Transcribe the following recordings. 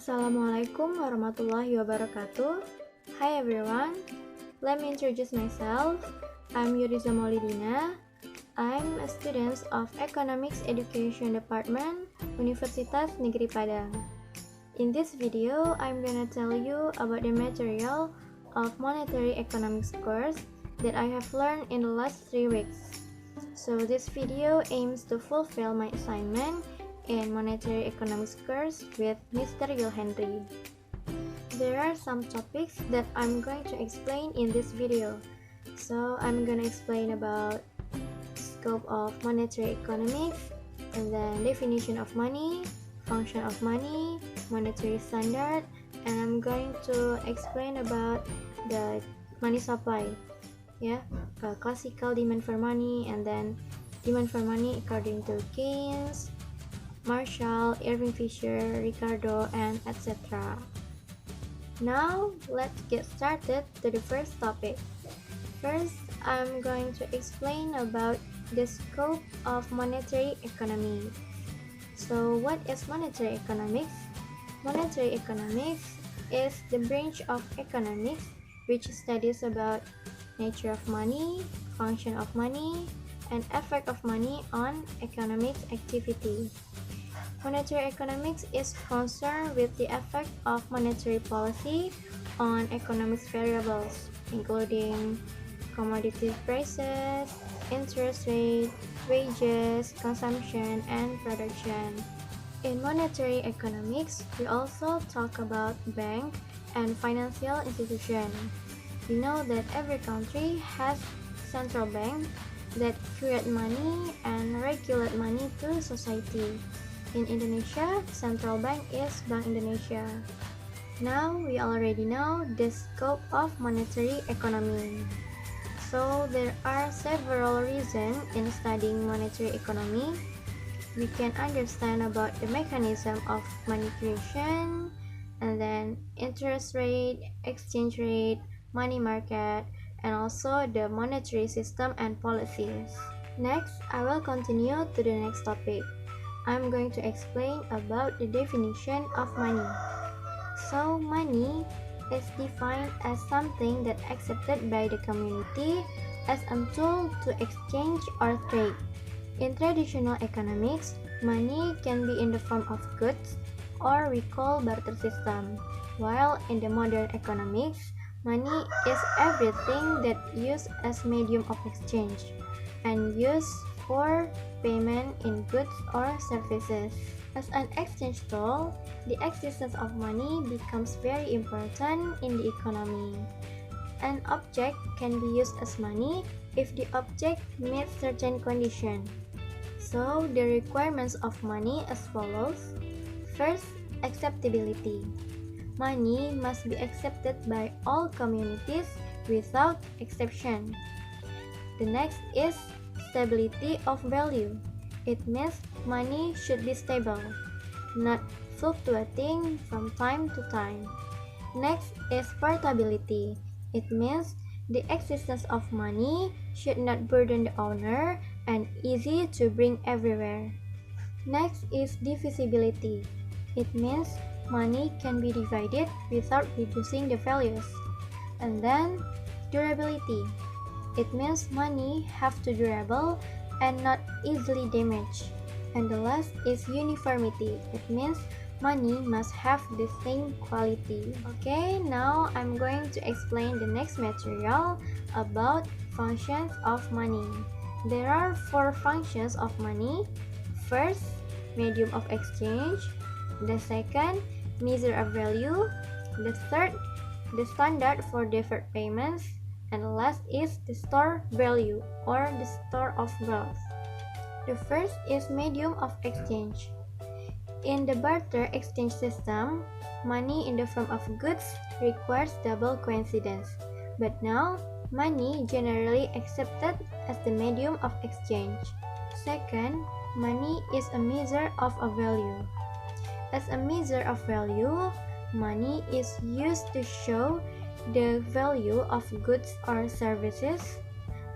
Assalamualaikum warahmatullahi wabarakatuh. Hi everyone, let me introduce myself. I'm Yuriza Maulidina. I'm a student of Economics Education Department, Universitas Negeri Padang. In this video, I'm gonna tell you about the material of monetary economics course that I have learned in the last 3 weeks. So this video aims to fulfill my assignment in monetary economics course with Mr. Yul Henry. There are some topics that I'm going to explain in this video. So I'm gonna explain about scope of monetary economics, and then definition of money, function of money, monetary standard, and I'm going to explain about the money supply. Classical demand for money, and then demand for money according to Keynes, Marshall, Irving Fisher, Ricardo, and etc. Now, let's get started to the first topic. First, I'm going to explain about the scope of monetary economy. So, what is monetary economics? Monetary economics is the branch of economics which studies about nature of money, function of money, and effect of money on economic activity. Monetary economics is concerned with the effect of monetary policy on economic variables, including commodity prices, interest rate, wages, consumption, and production. In monetary economics, we also talk about bank and financial institution. We know that every country has central bank that create money and regulate money to society. In Indonesia, central bank is Bank Indonesia. Now we already know the scope of monetary economy. So there are several reasons in studying monetary economy. We can understand about the mechanism of money creation, and then interest rate, exchange rate, money market, and also the monetary system and policies. Next, I will continue to the next topic. I'm going to explain about the definition of money. So, money is defined as something that accepted by the community as a tool to exchange or trade. In traditional economics, money can be in the form of goods, or we call barter system, while in the modern economics, money is everything that used as medium of exchange and used for payment in goods or services. As an exchange tool, the existence of money becomes very important in the economy. An object can be used as money if the object meets certain conditions. So, the requirements of money as follows. First, acceptability. Money must be accepted by all communities without exception. The next is stability of value. It means money should be stable, not fluctuating from time to time. Next is portability. It means the existence of money should not burden the owner and easy to bring everywhere. Next is divisibility. It means money can be divided without reducing the values. And then durability. It means money have to durable and not easily damaged. And the last is uniformity. It means money must have the same quality. Okay, now I'm going to explain the next material about functions of money. There are 4 functions of money. First, medium of exchange. The second, measure of value. The third, the standard for deferred payments. And the last is the store value, or the store of wealth. The first is medium of exchange. In the barter exchange system, money in the form of goods requires double coincidence. But now, money generally accepted as the medium of exchange. Second, money is a measure of a value. As a measure of value, money is used to show the value of goods or services,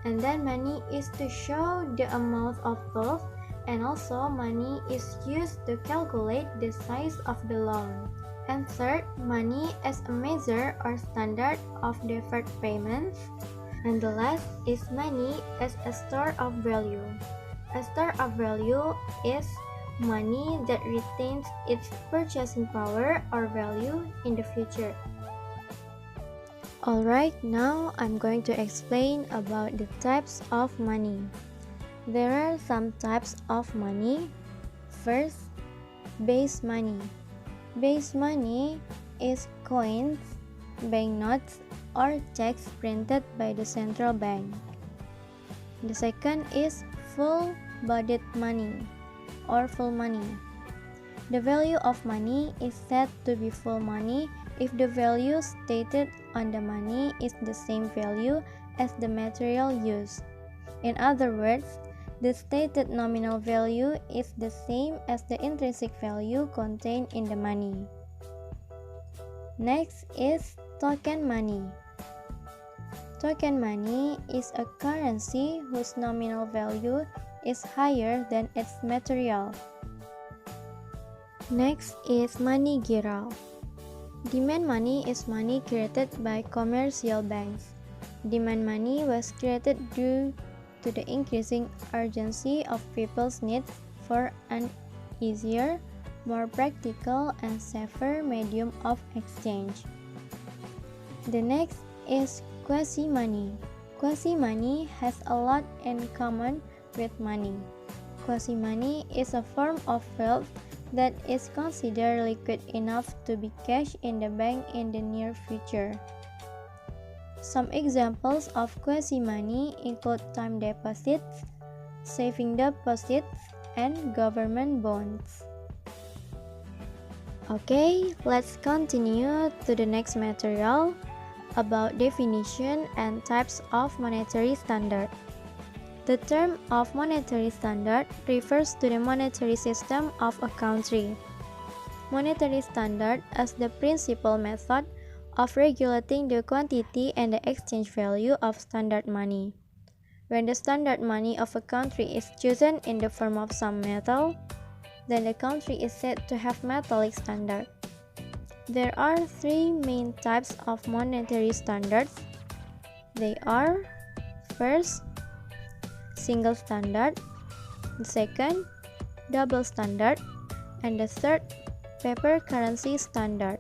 and then money is to show the amount of wealth, and also money is used to calculate the size of the loan. And third, money as a measure or standard of deferred payments. And the last is money as a store of value. A store of value is money that retains its purchasing power or value in the future. Alright, now I'm going to explain about the types of money. There are some types of money. First, base money. Base money is coins, banknotes, or checks printed by the central bank. The second is full-bodied money or full money. The value of money is said to be full money if the value stated on the money is the same value as the material used. In other words, the stated nominal value is the same as the intrinsic value contained in the money. Next is token money. Token money is a currency whose nominal value is higher than its material. Next is money giroux. Demand money is money created by commercial banks. Demand money was created due to the increasing urgency of people's need for an easier, more practical, and safer medium of exchange. The next is quasi-money. Quasi-money has a lot in common with money. Quasi-money is a form of wealth that is considered liquid enough to be cashed in the bank in the near future. Some examples of quasi-money include time deposits, saving deposits, and government bonds. Okay, let's continue to the next material about definition and types of monetary standard. The term of monetary standard refers to the monetary system of a country. Monetary standard as the principal method of regulating the quantity and the exchange value of standard money. When the standard money of a country is chosen in the form of some metal, then the country is said to have metallic standard. There are three main types of monetary standards. They are: first, single standard; the second, double standard; and the third, paper currency standard.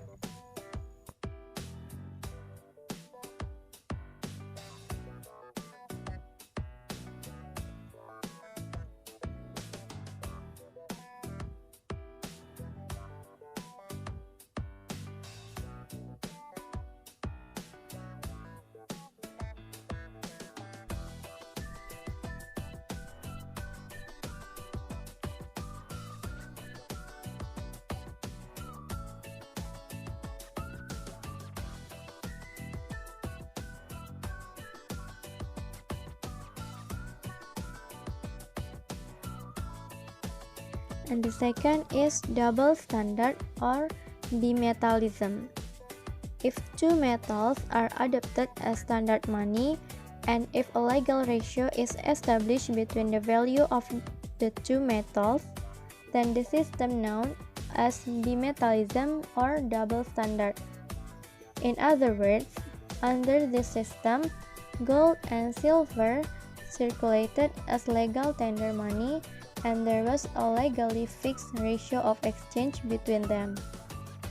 And the second is double standard or bimetallism. If two metals are adopted as standard money, and if a legal ratio is established between the value of the two metals, then the system known as bimetallism or double standard. In other words, under this system, gold and silver circulated as legal tender money, and there was a legally fixed ratio of exchange between them.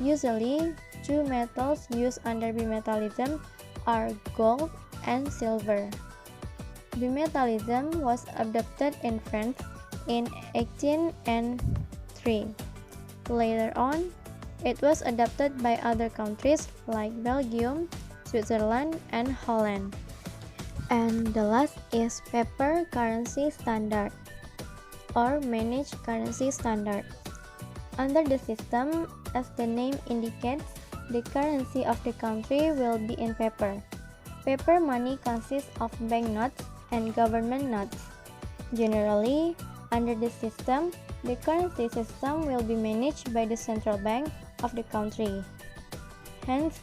Usually, two metals used under bimetallism are gold and silver. Bimetallism was adopted in France in 1803. Later on, it was adopted by other countries like Belgium, Switzerland, and Holland. And the last is paper currency standard or managed currency standard. Under the system, as the name indicates, the currency of the country will be in paper. Paper money consists of banknotes and government notes. Generally, under this system, the currency system will be managed by the central bank of the country. Hence,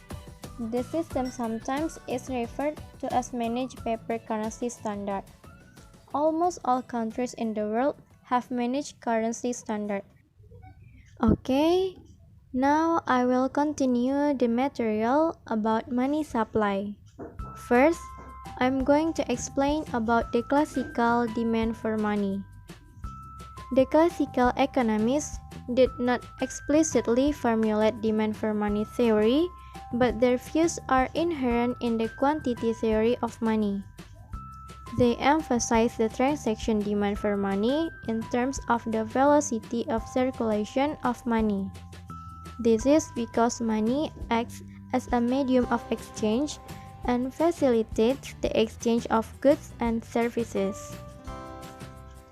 the system sometimes is referred to as managed paper currency standard. Almost all countries in the world have managed currency standard. Okay, Now I will continue the material about money supply. First, I'm going to explain about the classical demand for money. The classical economists did not explicitly formulate demand for money theory, but their views are inherent in the quantity theory of money. They emphasize the transaction demand for money in terms of the velocity of circulation of money. This is because money acts as a medium of exchange and facilitates the exchange of goods and services.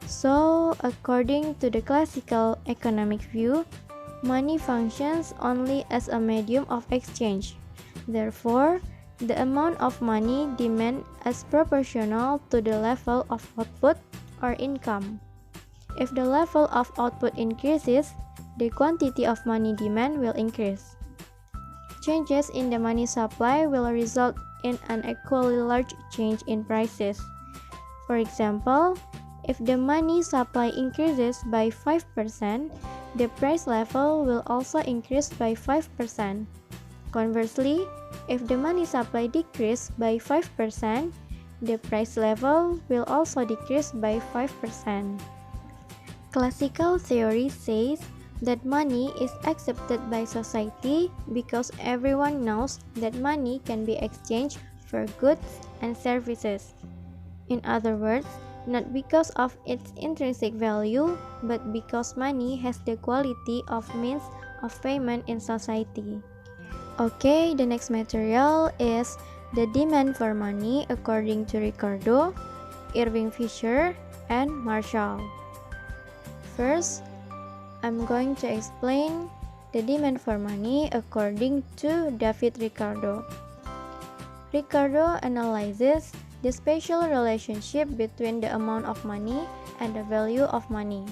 So, according to the classical economic view, money functions only as a medium of exchange. Therefore, the amount of money demand is proportional to the level of output or income. If the level of output increases, the quantity of money demand will increase. Changes in the money supply will result in an equally large change in prices. For example, if the money supply increases by 5%, the price level will also increase by 5%. Conversely, if the money supply decreases by 5%, the price level will also decrease by 5%. Classical theory says that money is accepted by society because everyone knows that money can be exchanged for goods and services. In other words, not because of its intrinsic value, but because money has the quality of means of payment in society. Okay, the next material is the demand for money according to Ricardo, Irving Fisher, and Marshall. First, I'm going to explain the demand for money according to David Ricardo. Ricardo analyzes the spatial relationship between the amount of money and the value of money.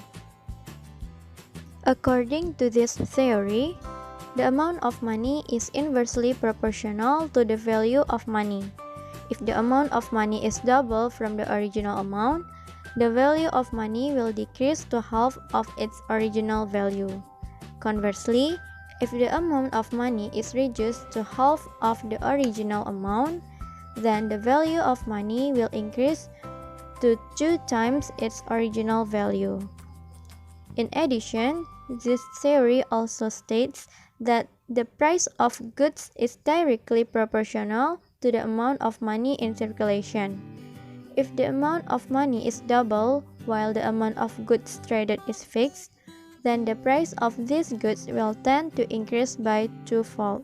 According to this theory, the amount of money is inversely proportional to the value of money. If the amount of money is double from the original amount, the value of money will decrease to half of its original value. Conversely, if the amount of money is reduced to half of the original amount, then the value of money will increase to 2 times its original value. In addition, this theory also states that the price of goods is directly proportional to the amount of money in circulation. If the amount of money is double while the amount of goods traded is fixed, then the price of these goods will tend to increase by twofold.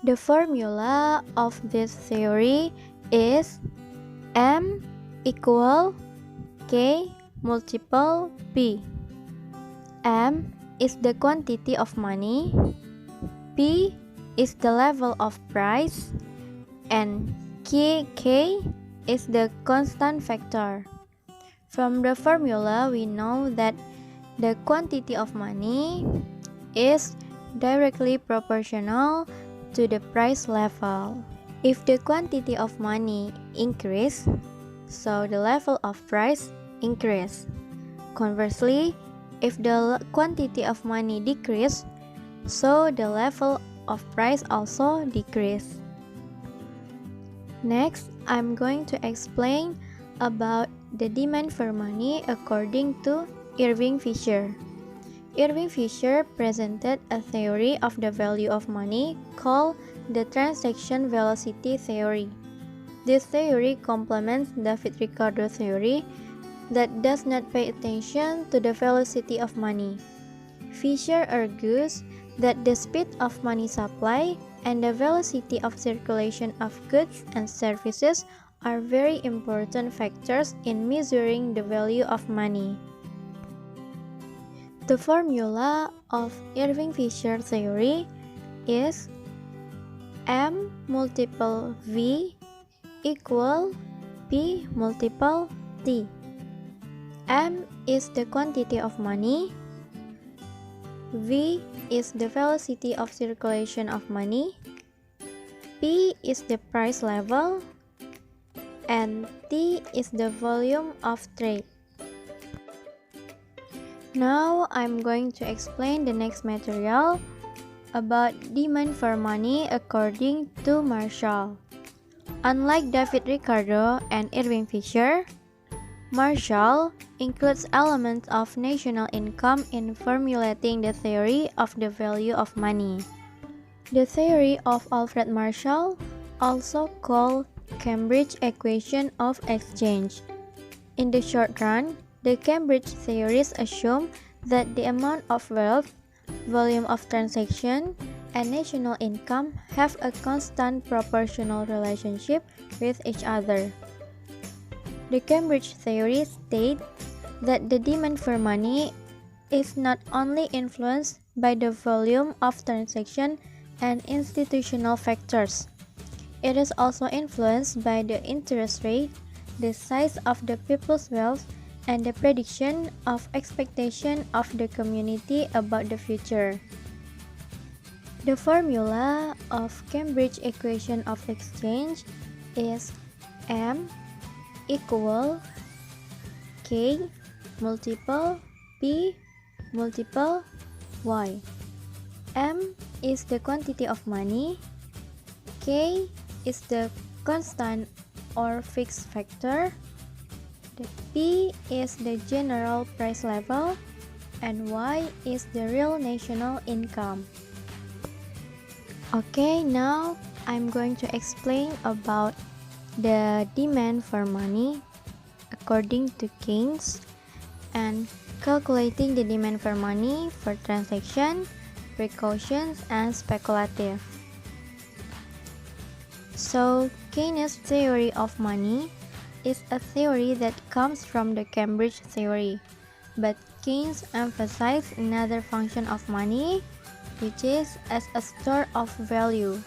The formula of this theory is M equal K multiple P. M is the quantity of money, P is the level of price, and K is the constant factor. From the formula, we know that the quantity of money is directly proportional to the price level. If the quantity of money increase, so the level of price increase. Conversely, if the quantity of money decrease, so the level of price also decrease. Next, I'm going to explain about the demand for money according to Irving Fisher. Irving Fisher presented a theory of the value of money called the transaction velocity theory. This theory complements David Ricardo theory that does not pay attention to the velocity of money. Fisher argues that the speed of money supply and the velocity of circulation of goods and services are very important factors in measuring the value of money. The formula of Irving Fisher theory is M multiple V equal P multiple T. M is the quantity of money, V is the velocity of circulation of money, P is the price level, and T is the volume of trade. Now I'm going to explain the next material about demand for money according to Marshall. Unlike David Ricardo and Irving Fisher, Marshall includes elements of national income in formulating the theory of the value of money. The theory of Alfred Marshall, also called Cambridge equation of exchange. In the short run, the Cambridge theories assume that the amount of wealth, volume of transaction, and national income have a constant proportional relationship with each other. The Cambridge theory states that the demand for money is not only influenced by the volume of transaction and institutional factors. It is also influenced by the interest rate, the size of the people's wealth, and the prediction of expectation of the community about the future. The formula of Cambridge equation of exchange is M equal K multiple P multiple Y. M is the quantity of money, K is the constant or fixed factor, the P is the general price level, and Y is the real national income. Okay, now I'm going to explain about the demand for money according to Keynes and calculating the demand for money for transaction, precautions, and speculative. So, Keynes' theory of money is a theory that comes from the Cambridge theory, but Keynes emphasized another function of money, which is as a store of value.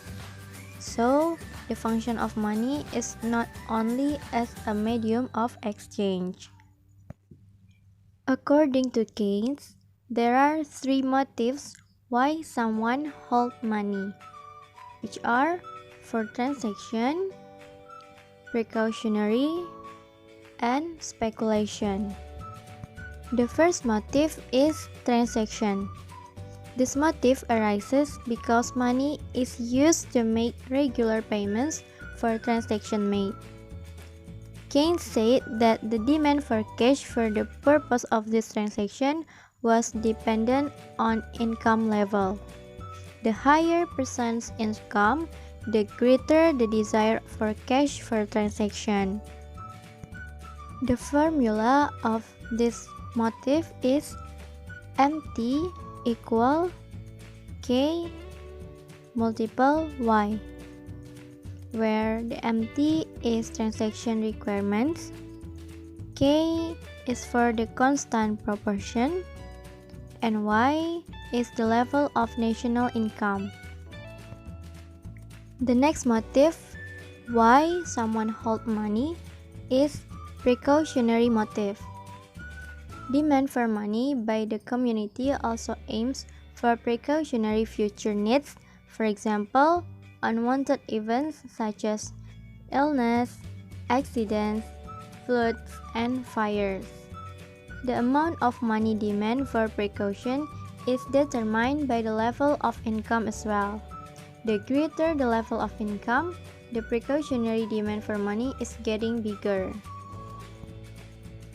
So, the function of money is not only as a medium of exchange. According to Keynes, there are three motives why someone holds money, which are for transaction, precautionary, and speculation. The first motive is transaction. This motive arises because money is used to make regular payments for transactions made. Keynes said that the demand for cash for the purpose of this transaction was dependent on income level. The higher person's income, the greater the desire for cash for transaction. The formula of this motive is MT equal K multiple Y, where the MT is transaction requirements, K is for the constant proportion, and Y is the level of national income. The next motive why someone holds money is precautionary motive. Demand for money by the community also aims for precautionary future needs, for example, unwanted events such as illness, accidents, floods, and fires. The amount of money demand for precaution is determined by the level of income as well. The greater the level of income, the precautionary demand for money is getting bigger.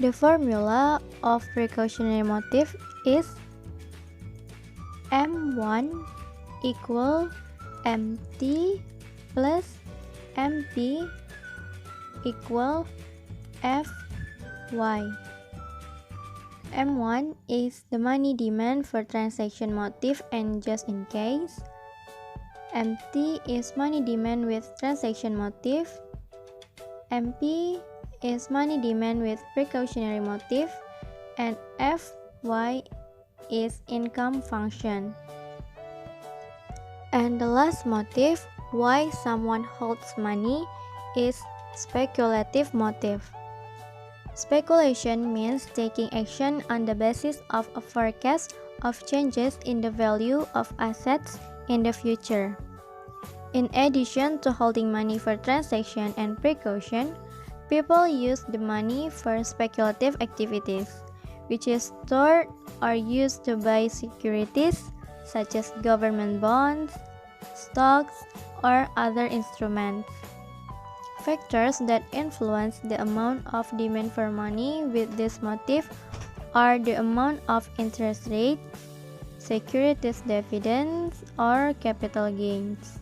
The formula of precautionary motive is M1 equal MT plus MP equal FY. M1 is the money demand for transaction motive and just in case. MT is money demand with transaction motive. MP is money demand with precautionary motive, and Fy is income function. And the last motive why someone holds money is speculative motive. Speculation means taking action on the basis of a forecast of changes in the value of assets in the future. In addition to holding money for transaction and precaution, people use the money for speculative activities, which is stored or used to buy securities such as government bonds, stocks, or other instruments. Factors that influence the amount of demand for money with this motive are the amount of interest rate, securities dividends, or capital gains.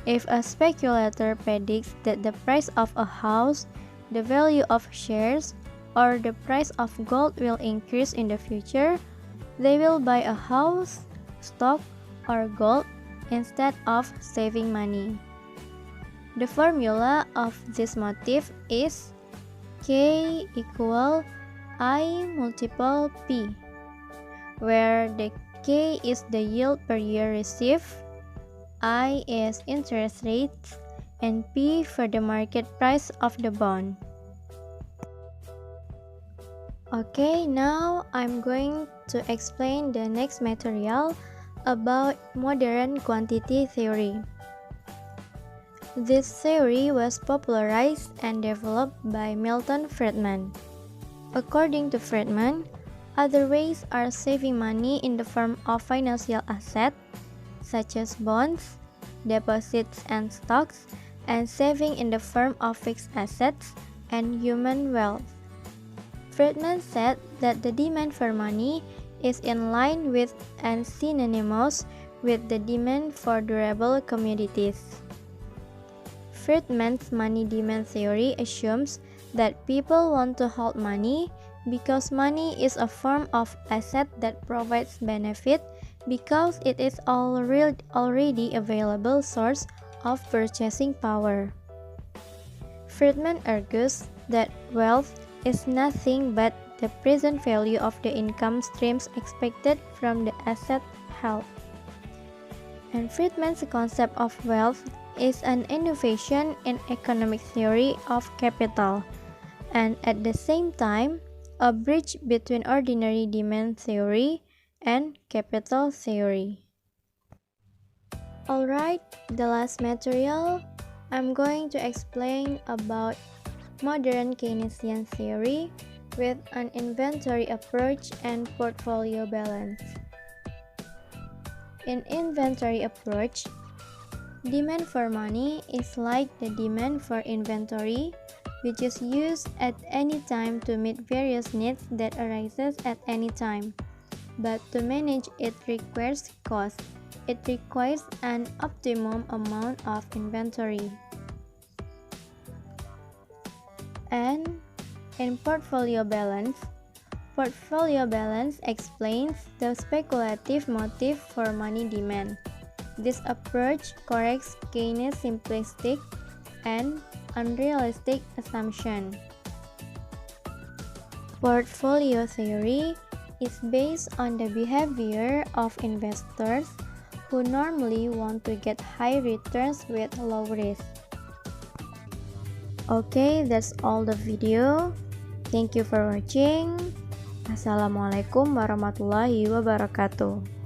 If a speculator predicts that the price of a house, the value of shares, or the price of gold will increase in the future, they will buy a house, stock, or gold instead of saving money. The formula of this motive is K equal I multiple P, where the K is the yield per year received, I is interest rates, and P for the market price of the bond. Okay, now I'm going to explain the next material about modern quantity theory. This theory was popularized and developed by Milton Friedman. According to Friedman, other ways are saving money in the form of financial assets, such as bonds, deposits, and stocks, and saving in the form of fixed assets and human wealth. Friedman said that the demand for money is in line with and synonymous with the demand for durable commodities. Friedman's money demand theory assumes that people want to hold money because money is a form of asset that provides benefit because it is already available source of purchasing power. Friedman argues that wealth is nothing but the present value of the income streams expected from the asset held. And Friedman's concept of wealth is an innovation in economic theory of capital, and at the same time, a bridge between ordinary demand theory and capital theory. Alright, the last material, I'm going to explain about modern Keynesian theory with an inventory approach and portfolio balance. In inventory approach, demand for money is like the demand for inventory, which is used at any time to meet various needs that arises at any time. But to manage it requires cost. It requires an optimum amount of inventory. And in portfolio balance explains the speculative motive for money demand. This approach corrects Keynes' simplistic and unrealistic assumption. Portfolio theory is based on the behavior of investors who normally want to get high returns with low risk. Okay, that's all the video. Thank you for watching. Assalamualaikum warahmatullahi wabarakatuh.